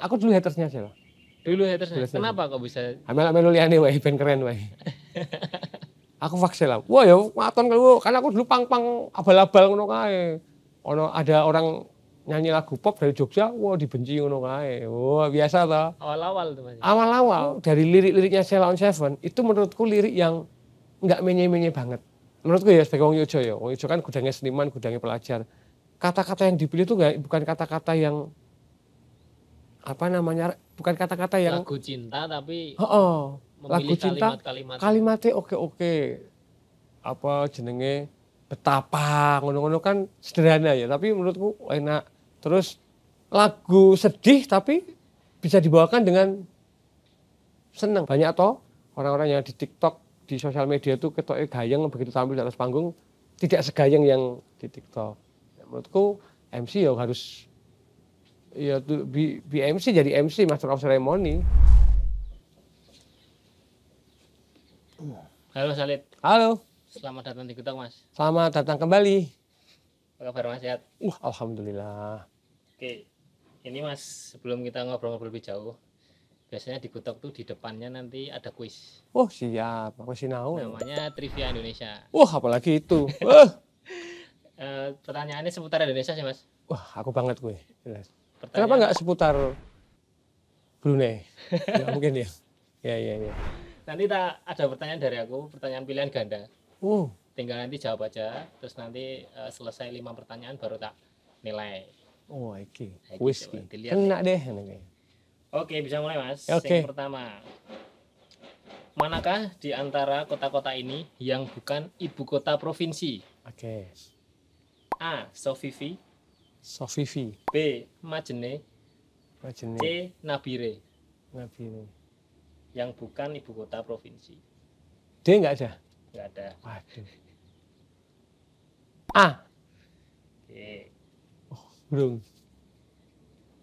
Aku dulu hatersnya Sheila. Dulu hatersnya. Kenapa kok bisa? Amel-amel liane wae ben keren wae. Aku vaksin lah. Wah ya maton kalau karena aku dulu pang-pang abal-abal ngono kae. Ono ada orang nyanyi lagu pop dari Jogja, wah dibenci ngono kae. Wah biasa toh. Awal-awal tuh Mas. Awal-awal dari lirik-liriknya Sheila on Seven itu menurutku lirik yang enggak menye-menye banget. Menurutku ya sebagai wong Yojo ya. Wong Yojo kan gudangnya seniman, gudangnya pelajar. Kata-kata yang dipilih itu bukan kata-kata yang apa namanya? Bukan kata-kata yang lagu cinta tapi lagu cinta kalimatnya oke. Apa jenenge betapa ngono-ngono kan sederhana ya, tapi menurutku enak. Terus lagu sedih tapi bisa dibawakan dengan senang. Banyak toh orang-orang yang di TikTok, di sosial media itu ketoke gayeng begitu tampil di atas panggung tidak segayeng yang di TikTok. Menurutku MC ya harus ya MC jadi MC Master of Ceremony. Halo Salid. Halo. Selamat datang di TikTok Mas. Selamat datang kembali. Apa kabar Mas, sehat? Alhamdulillah. Oke, ini Mas sebelum kita ngobrol-ngobrol lebih jauh, biasanya di TikTok tuh di depannya nanti ada kuis. Oh siap, aku sinau. Namanya Trivia Indonesia. Apalagi itu. Pertanyaannya seputar Indonesia sih Mas. Aku banget gue. Kenapa nggak seputar Brunei? Nggak mungkin ya. Ya. Nanti ada pertanyaan dari aku, pertanyaan pilihan ganda. Tinggal nanti jawab aja, terus nanti selesai 5 pertanyaan baru tak nilai. Iki. Kuis kena deh. Oke, bisa mulai Mas. Yang pertama, manakah di antara kota-kota ini yang bukan ibu kota provinsi? Oke. A. Sofifi. B. Majene. C. Nabire. Yang bukan ibu kota provinsi. D nggak ada? Nggak ada. Waduh. A. Oke. Belum.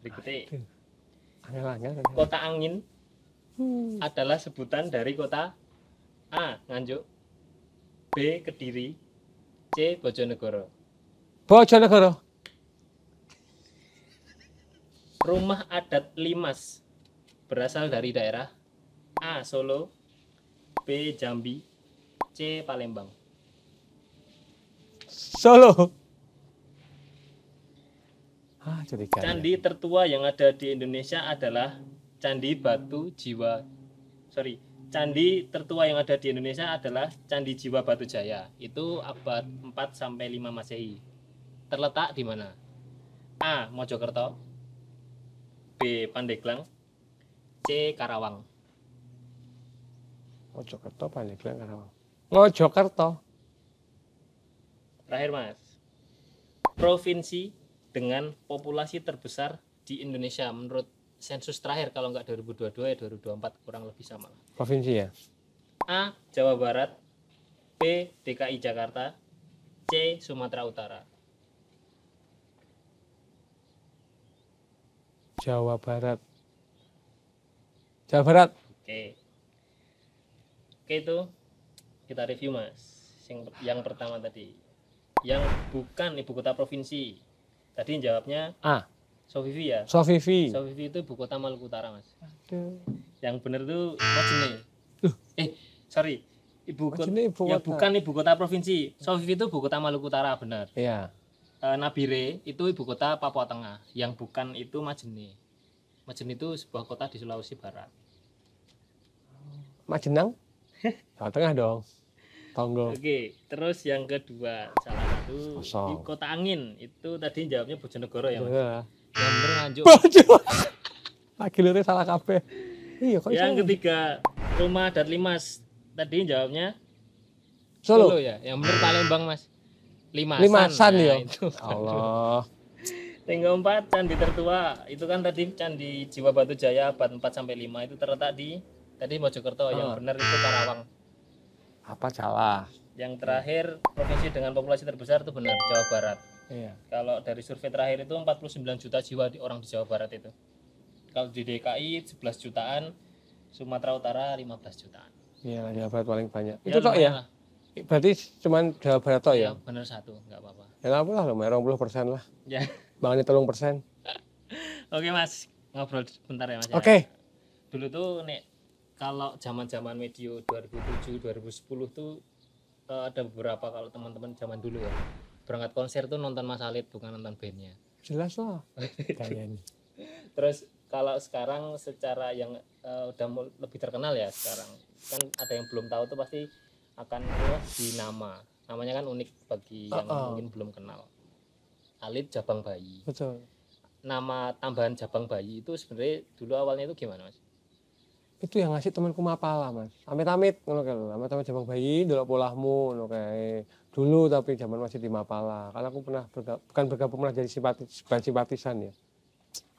Berikutnya. Angel. Kota Angin adalah sebutan dari kota A. Nganjuk. B. Kediri. C. Bojonegoro. Rumah adat Limas berasal dari daerah A. Solo, B. Jambi, C. Palembang. Solo. Candi tertua yang ada di Indonesia adalah Candi tertua yang ada di Indonesia adalah Candi Jiwa Batu Jaya. Itu abad 4 sampai 5 Masehi. Terletak di mana? A. Mojokerto, B. Pandeglang, C. Karawang. Mojokerto. Terakhir Mas. Provinsi dengan populasi terbesar di Indonesia menurut sensus terakhir, kalau nggak 2022 ya 2024 kurang lebih sama. Provinsi ya. A. Jawa Barat, B. DKI Jakarta, C. Sumatera Utara. Jawa Barat. Oke, itu kita review Mas. Yang pertama tadi, yang bukan ibu kota provinsi. Tadi jawabnya A. Sofifi ya. Sofifi itu ibu kota Maluku Utara Mas. Aduh. Yang benar tuh Majene. Sorry. Yang bukan ibu kota provinsi. Sofifi itu ibu kota Maluku Utara, benar. Iya. Nabire itu ibu kota Papua Tengah. Yang bukan itu Majene. Majene itu sebuah kota di Sulawesi Barat. Majenang? Jawa Tengah dong. Tonggo. Oke, terus yang kedua, salah satu di Kota Angin. Itu tadi jawabnya Bojonegoro ya Mas. Yang bener Nganjuk. Lagi lure salah kabeh. Iya kok. Yang ketiga, Rumah Adat Limas. Tadi jawabnya Solo ya. Yang bener Palembang Mas. Limasan ya. Allah. Yang keempat, candi tertua. Itu kan tadi Candi Jiwa Batu Jaya abad 4 sampai 5 itu terletak di tadi Mojokerto. Yang benar itu Karawang. Apa salah? Yang terakhir, provinsi dengan populasi terbesar itu benar, Jawa Barat. Iya. Kalau dari survei terakhir itu 49 juta jiwa orang di Jawa Barat itu. Kalau di DKI 11 jutaan, Sumatera Utara 15 jutaan. Iya, Jawa Barat paling banyak. Itu tok ya? Berarti cuman Jawa Barat tok ya? Benar satu, enggak apa-apa. Ya apa lah, lumayan 20% lah. Ya. Bangane 3%. Oke Mas, ngobrol bentar ya Mas. Oke. Dulu tuh nek kalau zaman-zaman medio 2007 2010 tuh ada beberapa kalau teman-teman zaman dulu ya. Berangkat konser tuh nonton Mas Alit bukan nonton bandnya. Jelas lah. Kayaknya. Terus kalau sekarang secara yang udah lebih terkenal ya sekarang kan ada yang belum tahu tuh pasti akan di namanya kan unik bagi yang mungkin belum kenal. Alit Jabang Bayi. Betul. Nama tambahan Jabang Bayi itu sebenarnya dulu awalnya itu gimana Mas? Itu yang ngasih temanku Mapala Mas. Amit-amit ngono kae lho. Amit-amit Jabang Bayi ndelok polahmu ngono kae. Dulu tapi zaman masih di Mapala. Karena aku pernah bukan bergabung pernah jadi simpatisan ya.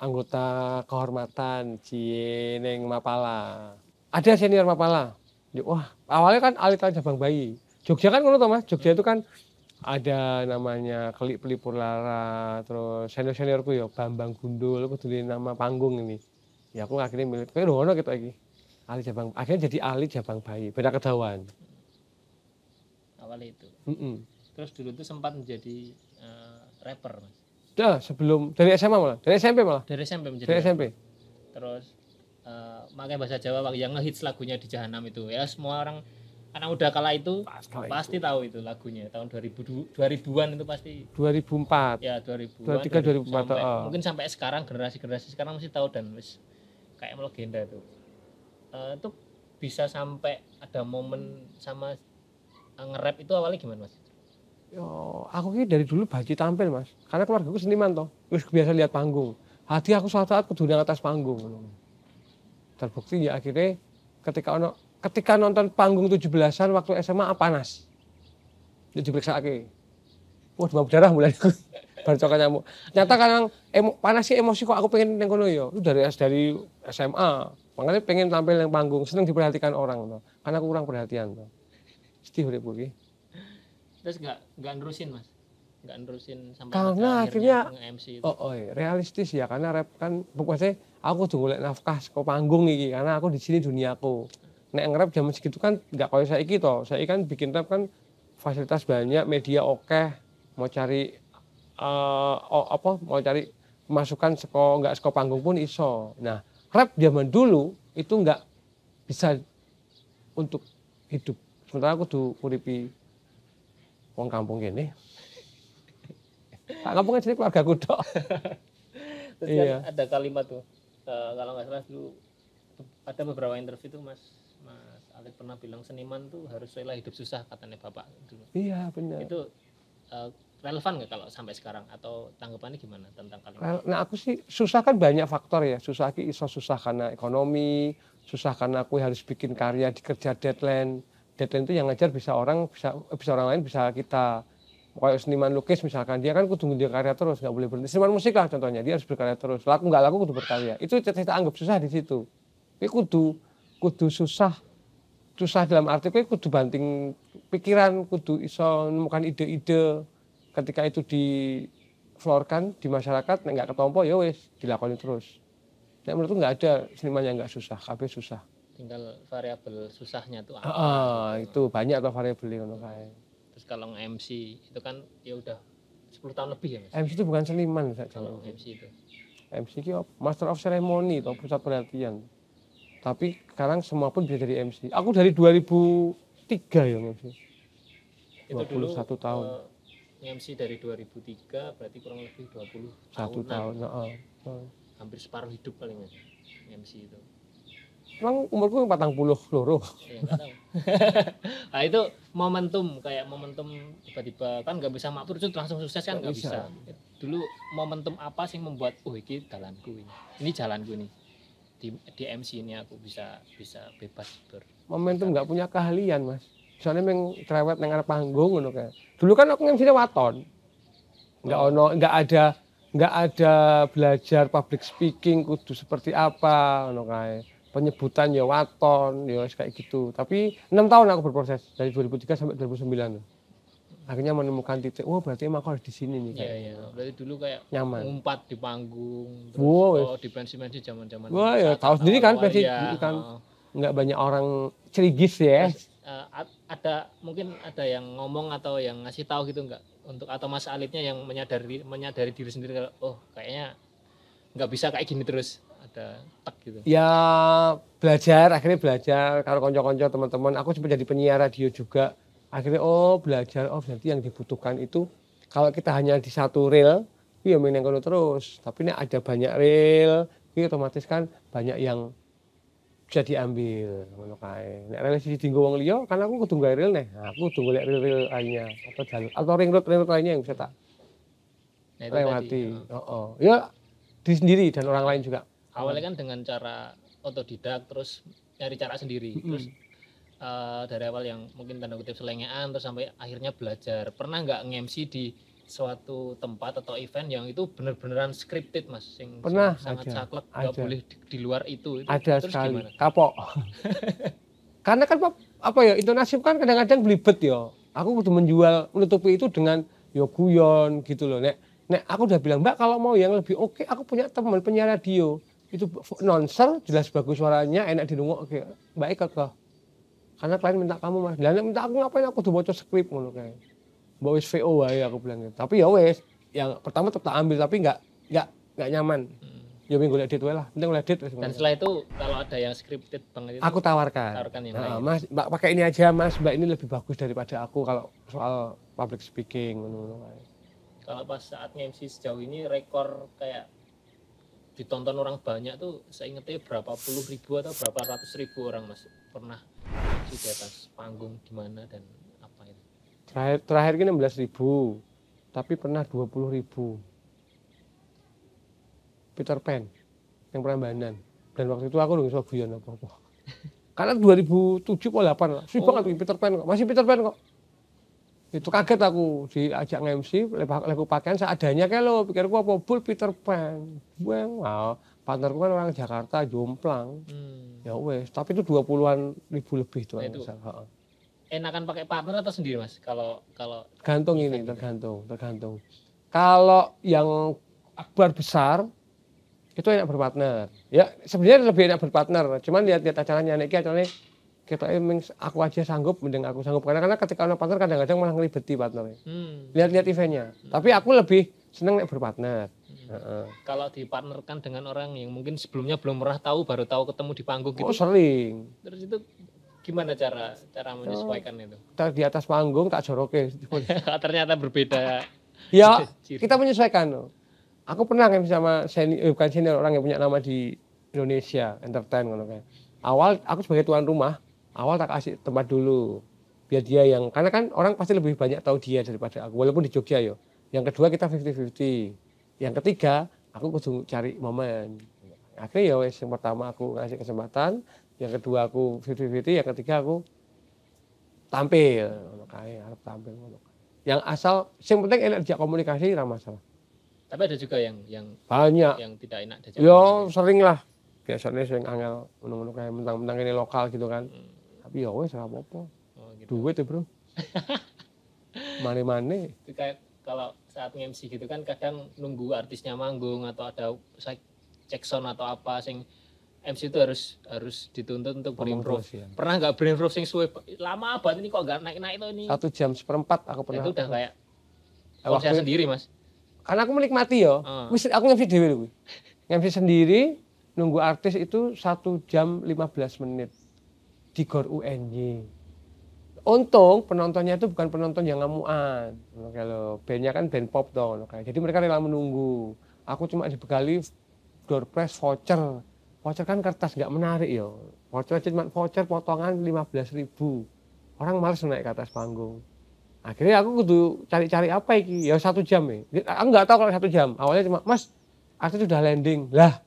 Anggota kehormatan ning Mapala. Ada senior Mapala. Wah, awalnya kan Alit Jabang Bayi. Jogja kan ngono toh Mas. Jogja itu kan ada namanya Kelik Pelipur Lara, terus senior-seniorku ya Bambang Gundul, aku tulis nama panggung ini. Ya aku akhirnya milih, kayak ngono gitu lagi. Ali Jabang, akhirnya jadi Ali Jabang Bayi, beda kedawan. Awalnya itu. Terus dulu tuh sempat menjadi rapper Mas. Dah sebelum dari SMA malah, dari SMP malah. Dari SMP menjadi. Dari SMP. Terus makanya bahasa Jawa yang ngehits lagunya di Jahanam itu ya semua orang anak muda kala itu pasti tahu itu lagunya tahun 2000-an itu pasti 2004 ya 2000-an 2003 2004 mungkin sampai sekarang generasi sekarang masih tahu dan wis kayak legenda itu itu bisa sampai ada momen sama nge-rap itu awalnya gimana Mas? Yo, aku ini dari dulu baji tampil Mas karena keluarga aku seniman toh wis biasa lihat panggung hati aku suatu saat kudu nang atas panggung terbukti ya akhirnya ketika nonton panggung 17-an waktu SMA panas. 17 lagi. Wah, demam berdarah mulai baru coklat nyamuk. Nyata kan panas sih emosi kok aku pengen nang kono ya. Itu dari SMA. Makanya pengen tampil nang panggung, seneng diperhatikan orang toh. Karena aku kurang perhatian toh. Sedih uripku iki. Terus enggak nerusin Mas. Enggak nerusin sampai karena akhirnya MC itu. Realistis ya karena rap kan pokoknya aku tuh golek nafkah saka panggung iki karena aku di sini duniaku. Nek nge-rap zaman segitu kan nggak kayak saiki toh. Saiki kan bikin rap kan fasilitas banyak, media oke, mau cari mau cari masukan nggak saka panggung pun iso. Nah, rap zaman dulu itu nggak bisa untuk hidup. Sementara aku tuh uripi wong kampung kene. Tak kampung kan jadi keluarga aku tok. Terus kan ada kalimat tuh kalau nggak salah dulu ada beberapa interview tuh Mas Alit pernah bilang seniman tuh harus rela hidup susah katanya Bapak dulu. Iya benar. Itu relevan nggak kalau sampai sekarang atau tanggapannya gimana tentang kalimat? Nah aku sih susah kan banyak faktor ya. Susah iso susah karena ekonomi, susah karena aku harus bikin karya dikejar deadline. Deadline itu yang ngajar bisa orang lain bisa kita. Kayak seniman lukis misalkan dia kan kudu dia karya terus nggak boleh berhenti. Seniman musik lah contohnya dia harus berkarya terus. Laku nggak laku kudu berkarya. Itu kita anggap susah di situ. Tapi kudu susah dalam arti kudu banting pikiran, kudu iso menemukan ide-ide ketika itu diflorkan di masyarakat nggak ketompo ya wes dilakoni terus. Nah, menurutku nggak ada seniman yang nggak susah, kabeh susah. Tinggal variabel susahnya tuh apa? Itu banyak atau variabel ngono kae. Terus kalau nge-MC itu kan ya udah 10 tahun lebih ya Mas. MC itu bukan seniman kalau MC itu. MC itu master of ceremony atau pusat perhatian. Tapi sekarang semua pun bisa jadi MC. Aku dari 2003 ya MC. Itu dulu 21 tahun. MC dari 2003 berarti kurang lebih 20 tahun. Hampir separuh hidup paling MC itu. Emang umurku 40 loro. Ya, enggak tahu. Nah itu momentum tiba-tiba kan nggak bisa makmur itu langsung sukses kan nggak bisa. Dulu momentum apa sih membuat ini jalanku ini. Ini jalanku nih. Di MC ini aku bisa bebas momentum nggak punya keahlian Mas. Soalnya memang cerewet nang arep panggung ngono kae. Dulu kan aku MC-ne waton. Nggak ada belajar public speaking kudu seperti apa ngono kae. Penyebutan ya waton, ya kayak gitu. Tapi 6 tahun aku berproses dari 2003 sampai 2009. Akhirnya menemukan titik, berarti emang aku harus di sini nih. Iya. Berarti dulu kayak nyaman. Ngumpat di panggung, terus di pensi-pensi zaman-zaman. Wah ya tahu sendiri kan pensi kan nggak banyak orang cerigis ya. Terus, mungkin ada yang ngomong atau yang ngasih tahu gitu nggak untuk atau Mas Alitnya yang menyadari diri sendiri kalau kayaknya nggak bisa kayak gini terus ada tek gitu. Ya akhirnya belajar kalau konco-konco teman-teman. Aku sempat jadi penyiar radio juga. Akhirnya belajar, berarti yang dibutuhkan itu kalau kita hanya di satu reel, ya main yang kono terus. Tapi ini ada banyak reel, ini otomatis kan banyak yang bisa diambil ngono kae. Nek rel siji dienggo wong liya, kan aku kudu nggawe rel nih. Nah, aku kudu golek rel-rel lainnya atau jalur atau ring road lainnya yang bisa tak Nah, itu lewati. tadi. Heeh. Ya diri sendiri dan orang lain juga. Awalnya kan dengan cara otodidak, terus nyari cara sendiri. Terus dari awal yang mungkin tanda kutip selengean, terus sampai akhirnya belajar. Pernah nggak nge-MC di suatu tempat atau event yang itu bener-beneran scripted, Mas? Pernah, sangat ada, saklek, nggak boleh di luar itu. Ada terus sekali. Gimana? Kapok. Karena kan apa ya, intonasi kan kadang-kadang belibet ya. Aku kudu menjual, menutupi itu dengan guyon gitu loh. Nek aku udah bilang, Mbak kalau mau yang lebih oke, aku punya teman penyiar radio. Itu nonser, jelas bagus suaranya, enak dirungok. Oke, Mbak Eka kok. Karena klien minta kamu, Mas. Lah minta aku ngapain, aku udah baca skrip ngono kae. Mbak wis VO wae aku bilang gitu. Tapi ya wis, yang pertama tetap ambil tapi enggak nyaman. Ya minggu lihat wae lah, penting lihat wis. Dan setelah itu kalau ada yang scripted banget itu aku tawarkan yang lain. Mas, Mbak pakai ini aja, Mas. Mbak ini lebih bagus daripada aku kalau soal public speaking ngono kae. Kalau pas saat MC sejauh ini rekor kayak ditonton orang banyak tuh saya ingetnya berapa puluh ribu atau berapa ratus ribu orang, Mas, pernah di atas panggung di mana dan apa itu? Terakhir ini 16.000, tapi pernah 20.000. Peter Pan yang Prambanan. Dan waktu itu aku udah bisa guyon apa-apa. Karena 2007 atau 2008, sibuk banget Peter Pan kok. Masih Peter Pan kok. Itu kaget aku diajak nge-MC, leku pakaian seadanya kayak lo, pikirku apa bul Peter Pan. Wow, partnerku kan orang Jakarta, jomplang. Ya wes, tapi itu 20-an ribu lebih tuh. Nah, itu enakan pakai partner atau sendiri, Mas? Kalau tergantung ini, tergantung. Kalau yang akbar besar itu enak berpartner. Ya sebenarnya lebih enak berpartner. Cuman lihat acaranya acaranya kita aku aja sanggup, mending aku sanggup karena ketika ada partner kadang-kadang malah ngelibeti partnernya. Lihat eventnya. Tapi aku lebih seneng nek berpartner. Kalau dipartnerkan dengan orang yang mungkin sebelumnya belum pernah tahu, baru tahu ketemu di panggung gitu. Oh sering. Terus itu gimana cara menyesuaikan itu? Di atas panggung tak joroke. Ternyata berbeda. Ya kita menyesuaikan. Aku pernah sama bukan senior, orang yang punya nama di Indonesia Entertain ngono kayak. Awal aku sebagai tuan rumah, awal tak kasih tempat dulu biar dia yang, karena kan orang pasti lebih banyak tahu dia daripada aku walaupun di Jogja yo. Yang kedua kita 50-50. Yang ketiga aku kudu cari momen. Akhirnya ya wes, yang pertama aku ngasih kesempatan, yang kedua aku 50-50, yang ketiga aku tampil ngono kae, harus tampil ngono. Yang asal yang penting enak diajak komunikasi ora masalah. Tapi ada juga yang banyak yang tidak enak diajak. Yo sering lah. Biasanya sing angel ngono-ngono kayak mentang-mentang ini lokal gitu kan. Tapi ya wes ora apa-apa. Gitu. Duit ya, Bro. Mane-mane. Itu kayak kalau saat MC gitu kan kadang nunggu artisnya manggung atau ada cek sound atau apa sing MC itu harus dituntut untuk berimprove. Ya. Pernah nggak berimprove sing suwe lama banget ini kok nggak naik-naik itu ini? 1 jam seperempat aku pernah. Itu udah kayak konser sendiri, Mas. Karena aku menikmati ya. Aku MC dhewe lho. MC sendiri nunggu artis itu 1 jam 15 menit di GOR UNY. Untung penontonnya itu bukan penonton yang ngamuan. Kalau bandnya kan band pop dong. Jadi mereka rela menunggu. Aku cuma dibekali door prize voucher. Voucher kan kertas nggak menarik ya. Voucher cuma voucher potongan 15.000. Orang malas naik ke atas panggung. Akhirnya aku kudu cari-cari apa iki? Ya 1 jam ya. Aku nggak tahu kalau 1 jam. Awalnya cuma, Mas, artis sudah landing. Lah,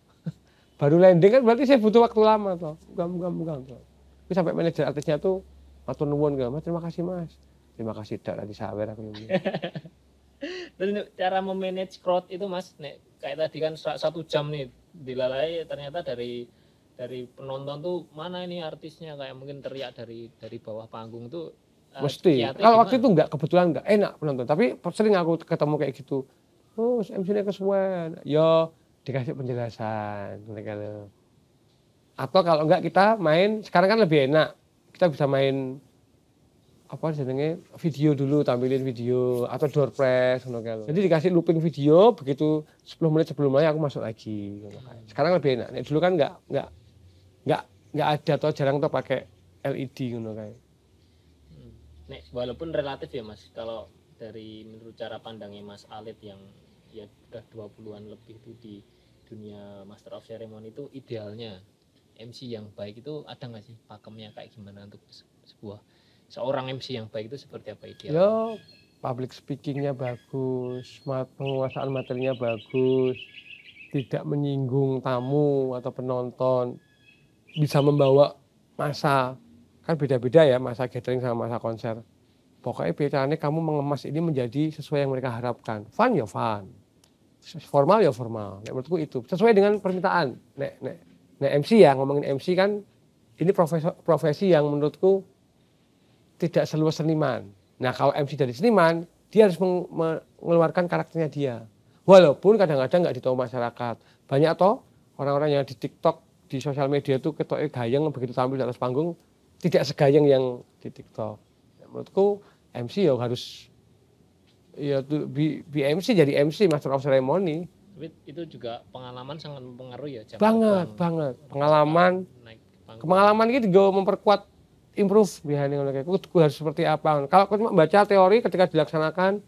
baru landing kan berarti saya butuh waktu lama toh. Bukan. Tapi sampai manajer artisnya tuh matur nuwun ke, Mas, terima kasih, Mas. Terima kasih dak tadi sawer aku yang. Terus cara memanage crowd itu, Mas, nek kayak tadi kan 1 jam nih dilalai, ternyata dari penonton tuh mana ini artisnya, kayak mungkin teriak dari bawah panggung tuh. Mesti. Kalau waktu itu kebetulan enggak enak penonton, tapi sering aku ketemu kayak gitu. Oh, MC-nya kesuwen. Yo dikasih penjelasan gitu. Atau kalau enggak kita main, sekarang kan lebih enak. Kita bisa main apa jenenge video dulu, tampilin video atau door prize ngono kae lho. Jadi dikasih looping video, begitu 10 menit sebelumnya aku masuk lagi ngono kae. Sekarang lebih enak. Nek dulu kan enggak ada atau jarang tuh pakai LED ngono kae. Nek walaupun relatif ya Mas, kalau dari menurut cara pandangnya Mas Alit yang ya udah 20-an lebih itu di dunia Master of Ceremony itu idealnya MC yang baik itu ada nggak sih pakemnya kayak gimana untuk seorang MC yang baik itu seperti apa ideal? Yo, public speakingnya bagus, penguasaan materinya bagus, tidak menyinggung tamu atau penonton, bisa membawa massa. Kan beda-beda ya masa gathering sama masa konser. Pokoknya bicaranya kamu mengemas ini menjadi sesuai yang mereka harapkan. Fun ya fun, formal ya formal. Menurutku itu sesuai dengan permintaan. Nek MC ya, ngomongin MC kan ini profesi yang menurutku tidak seluas seniman. Nah kalau MC dari seniman, dia harus mengeluarkan karakternya dia. Walaupun kadang-kadang nggak ditahu masyarakat. Banyak toh orang-orang yang di TikTok, di sosial media itu ketoknya gayeng begitu tampil di atas panggung tidak segayeng yang di TikTok. Menurutku MC ya harus ya MC jadi MC Master of Ceremony. Tapi itu juga pengalaman sangat mempengaruhi ya. Banget. Pengalaman ini juga memperkuat improve biasanya kayak aku harus seperti apa. Kalau aku cuma baca teori ketika dilaksanakan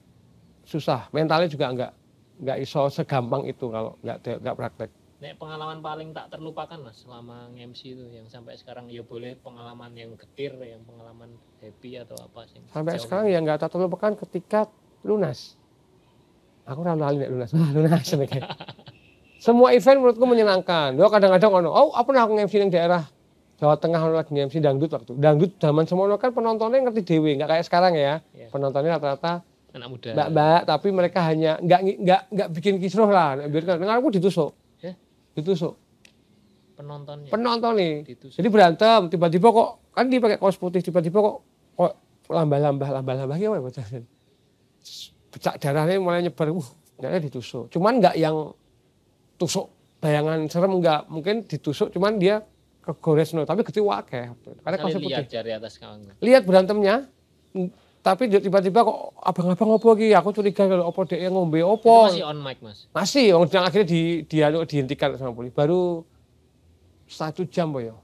susah. Mentalnya juga enggak iso segampang itu kalau enggak praktek. Nek pengalaman paling tak terlupakan Mas selama MC itu yang sampai sekarang ya boleh pengalaman yang getir, yang pengalaman happy atau apa sih. Sampai sekarang ya enggak tak terlupakan ketika lunas. Aku lali nek lunas. Lunas kayak. Semua event menurutku menyenangkan. Yo kadang-kadang ono, apa aku nge-MC ning daerah Jawa Tengah ono lagi nge-MC dangdut waktu. Dangdut zaman semono kan penontonnya ngerti dhewe, enggak kayak sekarang ya. Yeah. Penontonnya rata-rata anak muda. Mbak, tapi mereka hanya enggak bikin kisruh lah. Biarkan dengar aku ditusuk. Ditusuk. Penonton nih. Ditusuk. Jadi berantem, tiba-tiba kok kan dia pakai kaos putih, tiba-tiba kok lambah-lambah ya bocah. Pecah darahnya mulai nyebar. Ternyata ditusuk. Cuman enggak yang tusuk bayangan serem enggak, mungkin ditusuk cuman dia kegores no, tapi gede wakeh. Karena kaos putih. Lihat dari atas kawan. Lihat berantemnya. Tapi tiba-tiba kok abang-abang opo iki? Aku curiga kalau opo dhek ngombe opo. Masih on mic, Mas. Masih, akhirnya dihentikan sama polisi. Baru 1 jam ya.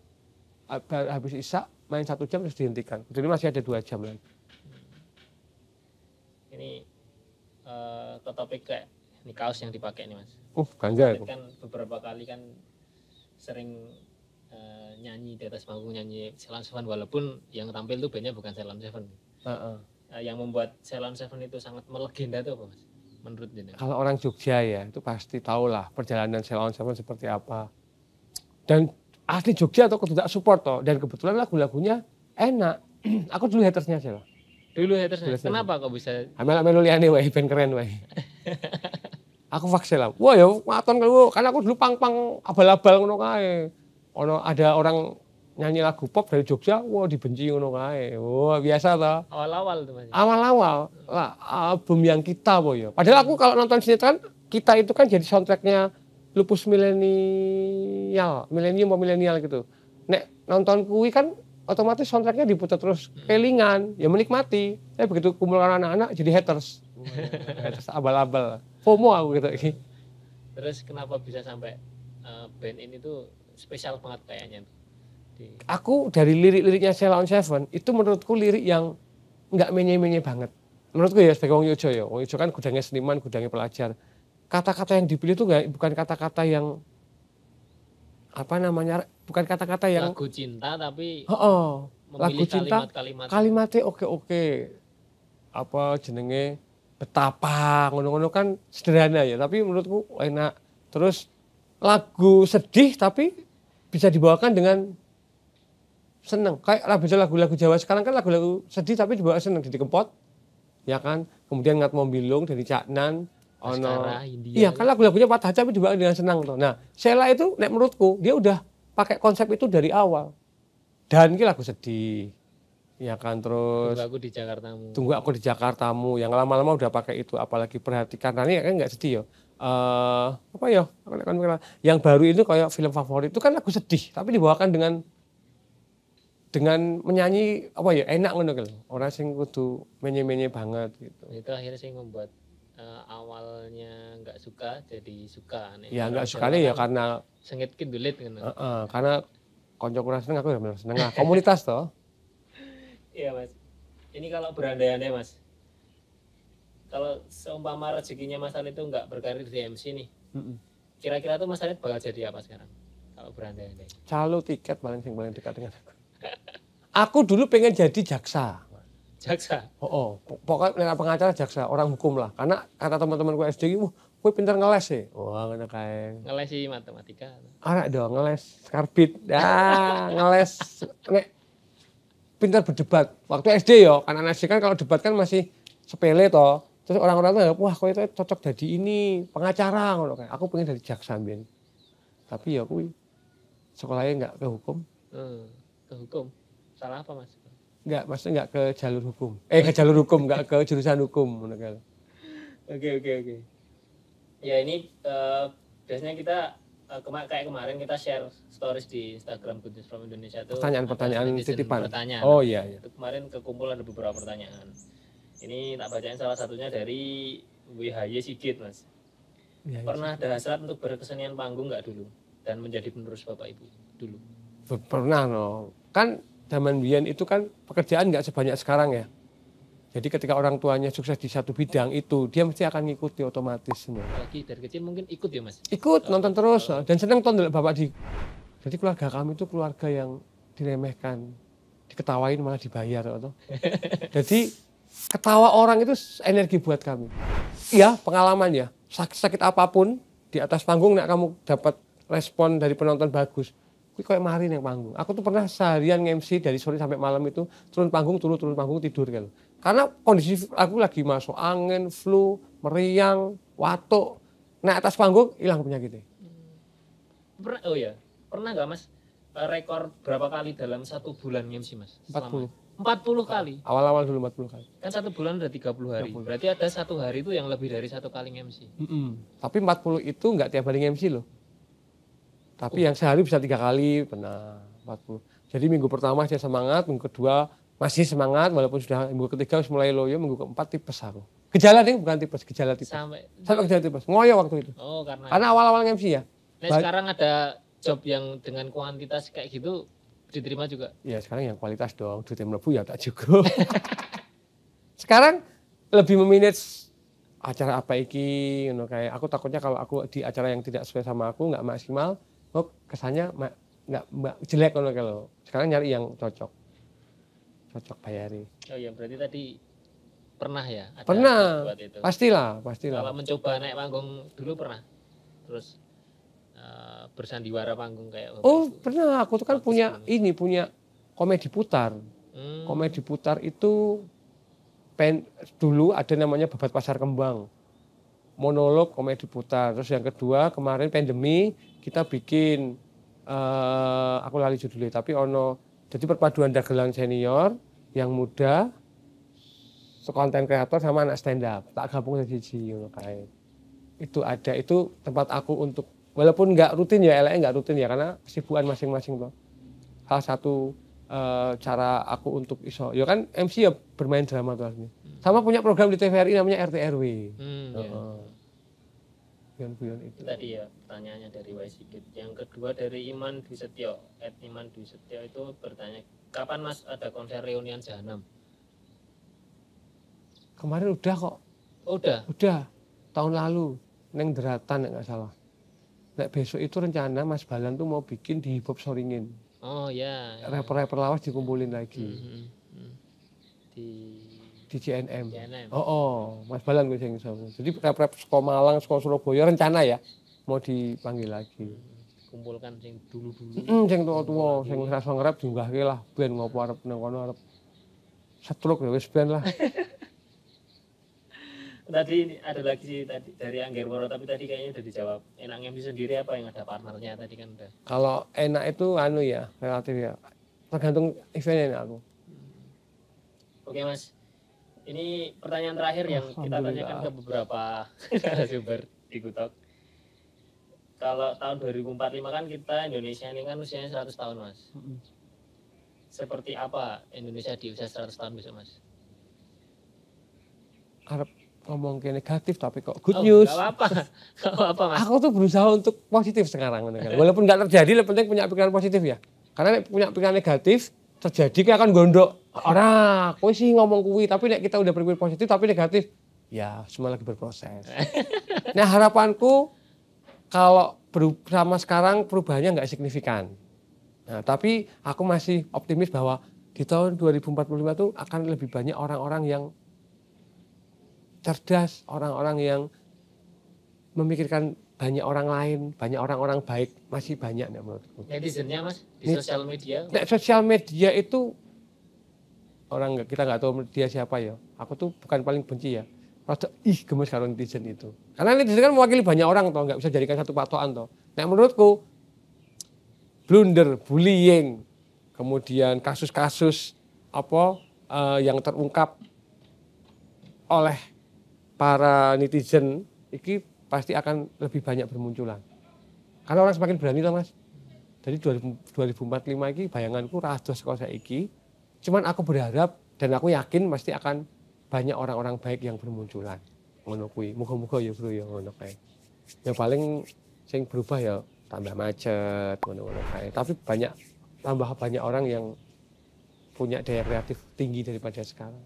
Habis Isya main 1 jam terus dihentikan. Jadi masih ada 2 jam lagi. Ini ke topik kayak ini kaos yang dipakai nih Mas. Bangga. Kan beberapa kali kan sering nyanyi di atas panggung, nyanyi Ceylon Seven walaupun yang tampil tuh bandnya bukan Ceylon Seven. Yang membuat Ceylon Seven itu sangat melegenda itu apa Mas? Menurut jenengan? Kalau orang Jogja ya itu pasti tahu lah perjalanan Ceylon Seven seperti apa. Dan asli Jogja atau kudu tak support toh. Dan kebetulan lagu-lagunya enak. Aku dulu hatersnya sih loh. Dulu hatersnya. Kenapa kok bisa? Amel liane wae band keren wae. Aku vaksin lah. Wah ya maton kalau karena aku dulu pang-pang abal-abal ngono kae. Ada orang nyanyi lagu pop dari Jogja, wah dibenci ngono kae. Wah biasa toh. Awal-awal tuh Mas. Awal-awal lah album yang kita ya. Padahal aku kalau nonton sinetron kita itu kan jadi soundtracknya Lupus milenial gitu. Nek nonton kuwi kan otomatis soundtracknya diputar terus kelingan, ya menikmati. Tapi begitu kumpul anak-anak jadi haters. Haters abal-abal. FOMO aku gitu. Terus kenapa bisa sampai band ini tuh spesial banget kayaknya? Aku dari lirik-liriknya Ceylon Seven itu menurutku lirik yang nggak menye-menye banget. Menurutku ya sebagai wong Yojo ya. Wong Yojo kan gudangnya seniman, gudangnya pelajar. Kata-kata yang dipilih itu bukan kata-kata yang bukan kata-kata yang lagu cinta tapi lagu cinta kalimatnya oke. Apa jenenge betapa ngono-ngono kan sederhana ya, tapi menurutku enak. Terus lagu sedih tapi bisa dibawakan dengan seneng. Kayak lagu-lagu Jawa sekarang kan lagu-lagu sedih tapi dibawa seneng, Didi Kempot. Ya kan? Kemudian Ngat Mombilung dari Caknan, iya kan lagu-lagunya patah tapi dibawa dengan senang toh. Nah, Sheila itu nek menurutku dia udah pakai konsep itu dari awal. Dan ini lagu sedih. Ya kan terus Tunggu aku di Jakartamu yang lama-lama udah pakai itu, apalagi perhatikan. Nah, ini kan enggak sedih ya. Apa ya? Yang baru itu kayak film favorit itu kan lagu sedih tapi dibawakan dengan dengan menyanyi apa ya enak ngono lho. Ora sing kudu menye-menye banget gitu. Itu akhirnya sih membuat awalnya nggak suka jadi suka. Ya nggak sekali ya karena sengit kindulit gitu. Karena konco kurang seneng aku ya bener seneng lah. Komunitas toh. Iya Mas. Ini kalau berandai-andai Mas. Kalau seumpama rezekinya Mas Alit itu nggak berkarir di MC nih. Kira-kira tuh Mas Alit bakal jadi apa sekarang? Kalau berandai-andai. Calo tiket paling dekat dengan aku. Aku dulu pengen jadi jaksa. Jaksa? Pokoknya pengacara jaksa, orang hukum lah. Karena kata teman-temanku SD, wah, gue pinter ngeles ya. Wah, ngono kae. Ngeles sih matematika. Anak dong, ngeles skarbit. Ngeles nek pinter berdebat. Waktu SD ya, kan anak SD kan kalau debat kan masih sepele toh. Terus orang-orang tuh, wah kok itu cocok jadi ini pengacara ngono kae. Aku pengen jadi jaksa mbiyen. Tapi ya kuwi sekolahnya enggak ke hukum. Ke hukum. Salah apa Mas? Enggak, maksudnya enggak ke jalur hukum. Ke jalur hukum, enggak ke jurusan hukum ngono kae. Oke. Ya ini biasanya kita kayak kemarin kita share stories di Instagram Good News from Indonesia tuh pertanyaan titipan. Bertanya. Oh iya. Itu kemarin kekumpul ada beberapa pertanyaan. Ini tak bacain salah satunya dari WHY Sigit Mas. Ya, pernah ada hasrat untuk berkesenian panggung nggak dulu dan menjadi penerus Bapak Ibu dulu? Pernah no. Kan zaman biyen itu kan pekerjaan nggak sebanyak sekarang ya. Jadi ketika orang tuanya sukses di satu bidang itu, dia mesti akan ngikuti otomatis semua. Lagi dari kecil mungkin ikut ya Mas? Ikut, nonton terus. Dan seneng tonton bapak di. Jadi keluarga kami itu keluarga yang diremehkan, diketawain malah dibayar. Jadi ketawa orang itu energi buat kami. Iya, pengalaman ya. Sakit apapun di atas panggung, nek kamu dapat respon dari penonton bagus. Kayak mari yang panggung. Aku tuh pernah seharian nge-MC dari sore sampai malam itu turun panggung tidur kan. Karena kondisi aku lagi masuk angin, flu, meriang, watuk. Nah atas panggung hilang penyakitnya. Pernah nggak Mas rekor berapa kali dalam satu bulan nge-MC Mas? 40 kali? Awal-awal dulu 40 kali. Kan satu bulan udah 30 hari. 30. Berarti ada satu hari itu yang lebih dari satu kali nge-MC. Tapi 40 itu nggak tiap hari nge-MC loh. Tapi yang sehari bisa 3 kali, pernah 40. Jadi minggu pertama saya semangat, minggu kedua masih semangat, walaupun sudah minggu ketiga mulai loyo, minggu keempat tipes aku. Gejala nih bukan tipes, gejala tipes. Sampai gejala tipes, ngoyo waktu itu. Karena awal-awal MC ya. Nah sekarang ada job yang dengan kuantitas kayak gitu diterima juga? Ya sekarang yang kualitas dong, duit mlebu ya tak cukup. Sekarang lebih memanage acara apa iki, kayak aku takutnya kalau aku di acara yang tidak sesuai sama aku nggak maksimal. Kesannya nggak jelek kalau sekarang nyari yang cocok bayari. Oh iya berarti tadi pernah ya? Pernah, pastilah. Kalau mencoba naik panggung dulu pernah, terus bersandiwara panggung kayak. Pernah. Aku tuh kan punya komedi putar. Komedi putar itu dulu ada namanya Babat Pasar Kembang. Monolog komedi putar. Terus yang kedua kemarin pandemi kita bikin aku lali judulnya tapi jadi perpaduan dagelan senior yang muda konten kreator sama anak stand up tak gabung jadi kayak itu tempat aku untuk walaupun nggak rutin ya nggak rutin ya karena kesibukan masing-masing loh. Salah satu cara aku untuk iso ya kan MC ya bermain drama tuh aslinya. Sama punya program di TVRI namanya RT/RW. Guyon itu. Tadi ya pertanyaannya dari Waisigit. Yang kedua dari Iman Dwi Setio. Iman Dwi Setio itu bertanya, kapan Mas ada konser reunian Jahanam? Kemarin udah kok. Udah? Udah. Tahun lalu. Neng Deratan nggak salah. Nek besok itu rencana Mas Balan tuh mau bikin di Hip Hop Soringin. Oh ya. Rapper-rapper lawas dikumpulin lagi. Di JNM. Mas Balan gue yang sama. Jadi rap sekolah Malang, sekolah Surabaya rencana ya mau dipanggil lagi. Kumpulkan sing dulu-dulu. Sing tua-tua, sing rasa ngerap diunggahke lah ben ngopo arep nang kono arep setruk ya wis ben lah. Tadi ada lagi sih tadi dari Angger Woro tapi tadi kayaknya udah dijawab. Enak MC sendiri apa yang ada partnernya tadi kan udah. Kalau enak itu ya relatif ya. Tergantung eventnya aku. Oke Mas. Ini pertanyaan terakhir yang kita tanyakan ke beberapa sumber di Kutok. Kalau tahun 2045 kan kita Indonesia ini kan usianya 100 tahun Mas. seperti apa Indonesia di usia 100 tahun besok, Mas? Harap ngomong ke negatif tapi kok good news. Gak apa-apa. Gak apa-apa, Mas. Aku tuh berusaha untuk positif sekarang. Walaupun nggak terjadi, yang penting punya pikiran positif ya. Karena nek punya pikiran negatif, terjadi kayak akan gondok. Orang, kowe sih ngomong kuwi, tapi nek kita udah berpikir positif tapi negatif, ya semua lagi berproses. Nah harapanku kalau sama sekarang perubahannya nggak signifikan. Nah, tapi aku masih optimis bahwa di tahun 2045 itu akan lebih banyak orang-orang yang cerdas, orang-orang yang memikirkan banyak orang lain, banyak orang-orang baik, masih banyak menurutku. Netizennya, Mas, di sosial media? Sosial media itu kita nggak tahu dia siapa ya. Aku tuh bukan paling benci ya. Rada gemes karo netizen itu. Karena netizen kan mewakili banyak orang toh, nggak bisa jadikan satu patokan toh. Nah menurutku blunder, bullying, kemudian kasus-kasus yang terungkap oleh para netizen ini pasti akan lebih banyak bermunculan. Karena orang semakin berani toh Mas. Jadi 2045 ini bayanganku rados saka saiki. Cuman aku berharap dan aku yakin pasti akan banyak orang-orang baik yang bermunculan. Ngono kuwi. Muga-muga ya Bro ya ngono kae. Ya paling sing berubah ya tambah macet ngono-ngono kae. Tapi tambah banyak orang yang punya daya kreatif tinggi daripada sekarang.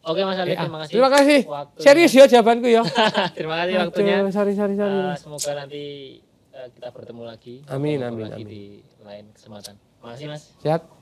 Oke Mas Ali, terima kasih. Terima kasih. Waktunya. Serius ya jawabanku ya. Terima kasih waktunya. Sorry. Semoga nanti kita bertemu lagi. Amin. Di lain kesempatan. Terima kasih Mas. Sehat.